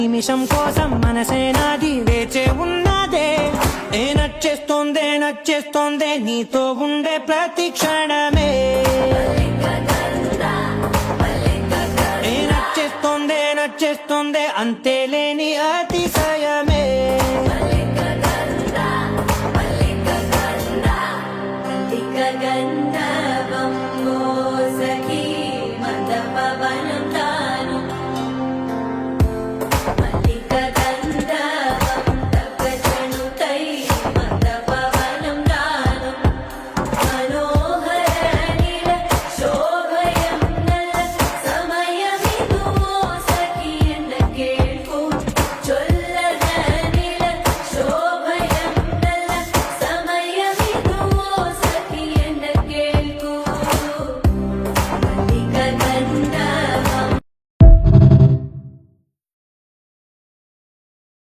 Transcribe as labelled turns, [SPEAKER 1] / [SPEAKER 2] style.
[SPEAKER 1] నిమిషం కోసం మనసే నాది వేచే ఉన్నదే నచ్చేస్తోందే నీతో ఉండే ప్రతి క్షణమే నచ్చేస్తోందే అంతే లేని అతిశయమే